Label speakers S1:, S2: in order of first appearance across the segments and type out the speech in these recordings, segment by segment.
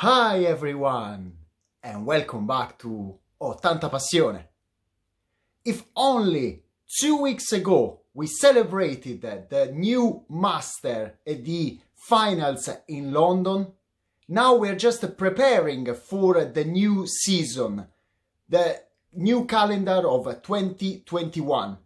S1: Hi everyone, and welcome back to Tanta Passione. If only 2 weeks ago we celebrated the new Master at the finals in London, now we're just preparing for the new season, the new calendar of 2021.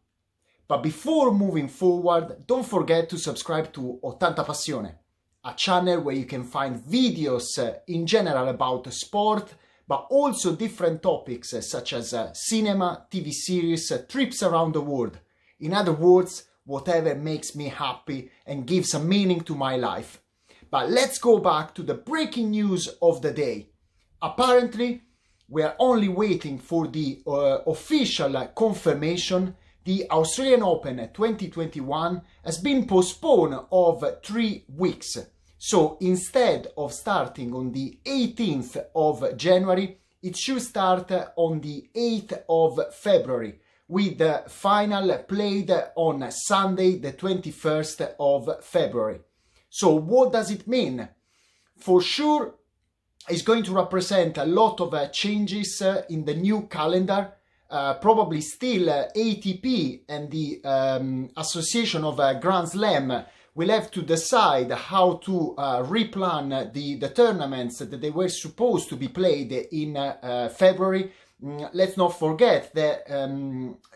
S1: But before moving forward, don't forget to subscribe to Tanta Passione, a channel where you can find videos in general about sport, but also different topics such as cinema, TV series, trips around the world. In other words, whatever makes me happy and gives a meaning to my life. But let's go back to the breaking news of the day. Apparently, we are only waiting for the official confirmation. The Australian Open 2021 has been postponed of 3 weeks. So instead of starting on the 18th of January, it should start on the 8th of February, with the final played on Sunday, the 21st of February. So what does it mean? For sure, it's going to represent a lot of changes in the new calendar. Probably still ATP and the Association of Grand Slam will have to decide how to replan the tournaments that they were supposed to be played in February. Let's not forget that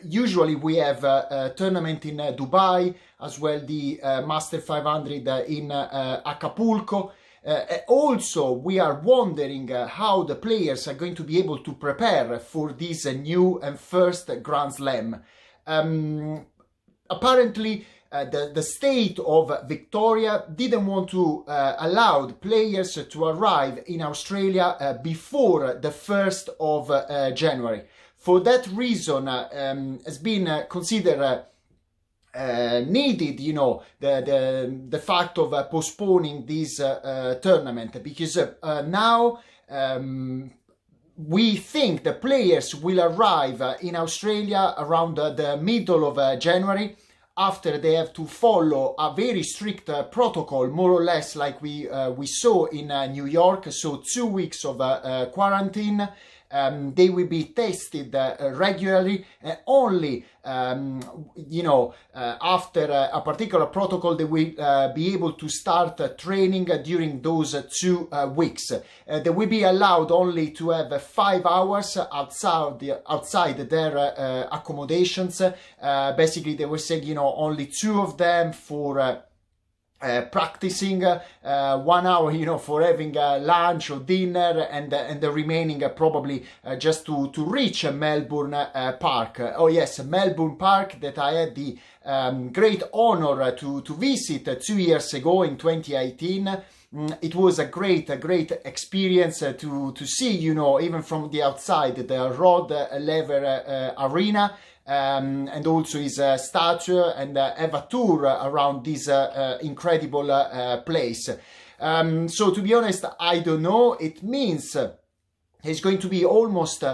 S1: usually we have a tournament in Dubai, as well the Master 500 in Acapulco. Also, we are wondering how the players are going to be able to prepare for this new and first Grand Slam. Apparently, the state of Victoria didn't want to allow the players to arrive in Australia before the 1st of January. For that reason, has been considered needed, the fact of postponing this tournament, because now we think the players will arrive in Australia around the middle of January, after they have to follow a very strict protocol, more or less like we saw in New York. So 2 weeks of quarantine. They will be tested regularly. Only after a particular protocol, they will be able to start training during those 2 weeks. They will be allowed only to have 5 hours outside their accommodations. Basically, they were saying, only 2 of them for practicing, 1 hour, for having lunch or dinner, and the remaining probably just to reach Melbourne Park. Oh yes, Melbourne Park, that I had the great honor to visit 2 years ago in 2018. It was a great experience to see, even from the outside, the Rod Laver Arena. And also his statue, and have a tour around this incredible place. So to be honest, I don't know. It means it's going to be almost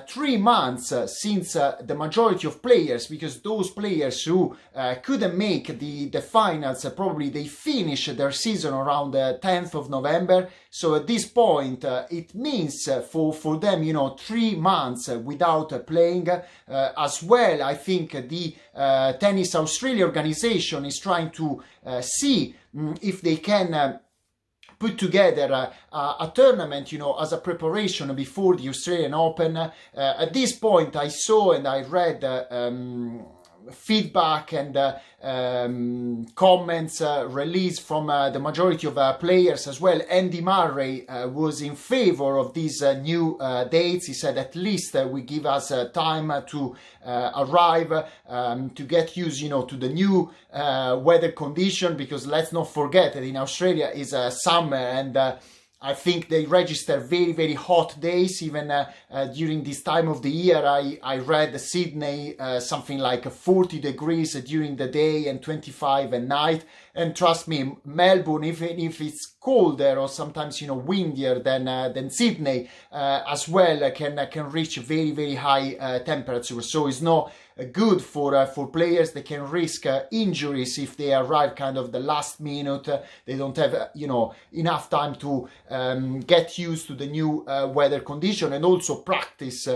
S1: 3 months since the majority of players, because those players who couldn't make the finals, probably they finish their season around the 10th of November. So at this point, it means for them, 3 months without playing. As well, I think the Tennis Australia organization is trying to see if they can put together a tournament, as a preparation before the Australian Open. At this point, I saw and I read feedback and comments released from the majority of players as well. Andy Murray was in favor of these new dates. He said at least will give us time to arrive, to get used, to the new weather condition, because let's not forget that in Australia is summer, and I think they register very hot days, even during this time of the year. I read Sydney something like 40 degrees during the day and 25 at night. And trust me, Melbourne, even if it's colder or sometimes windier than Sydney, as well can reach very high temperatures. So it's not good for players. They can risk injuries if they arrive kind of the last minute. They don't have enough time to get used to the new weather condition and also practice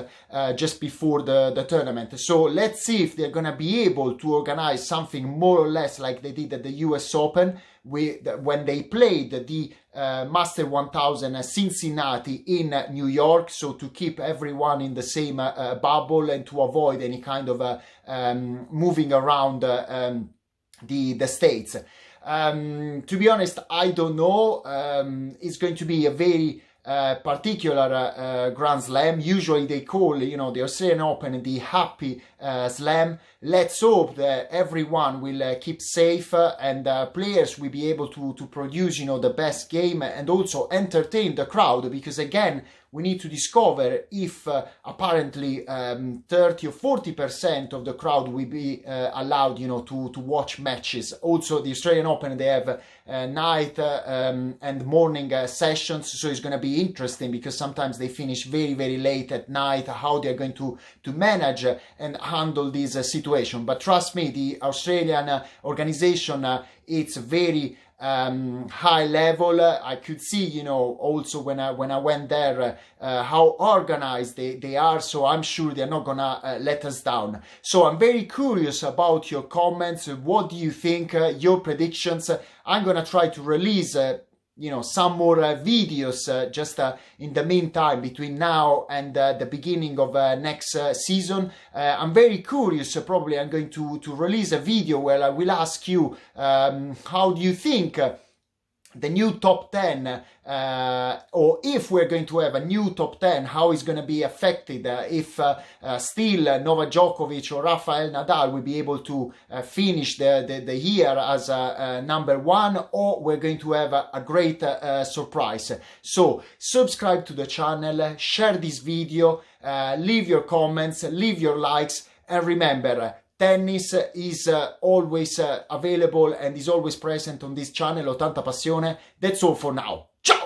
S1: just before the tournament. So let's see if they're gonna be able to organize something more or less like they did at the US Open when they played the Master 1000 Cincinnati in New York, so to keep everyone in the same bubble and to avoid any kind of moving around the states. To be honest, I don't know. It's going to be a very particular Grand Slam. Usually they call the Australian Open the Happy Slam. Let's hope that everyone will keep safe and players will be able to produce the best game and also entertain the crowd, because again we need to discover if apparently 30 or 40% of the crowd will be allowed to watch matches. Also the Australian Open, they have night and morning sessions, so it's going to be interesting because sometimes they finish very, very late at night, how they're going to manage and handle this situation. But trust me, the Australian organization, it's very high level. I could see also when I went there how organized they are, so I'm sure they're not gonna let us down. So I'm very curious about your comments. What do you think? Your predictions. I'm gonna try to release some more videos just in the meantime between now and the beginning of next season. I'm very curious. Probably I'm going to release a video where I will ask you how do you think the new top 10, or if we're going to have a new top 10, how is going to be affected if still Novak Djokovic or Rafael Nadal will be able to finish the year as number one, or we're going to have a great surprise. So subscribe to the channel, share this video, leave your comments, leave your likes, and remember, tennis is always available and is always present on this channel, 80 Passione. That's all for now. Ciao!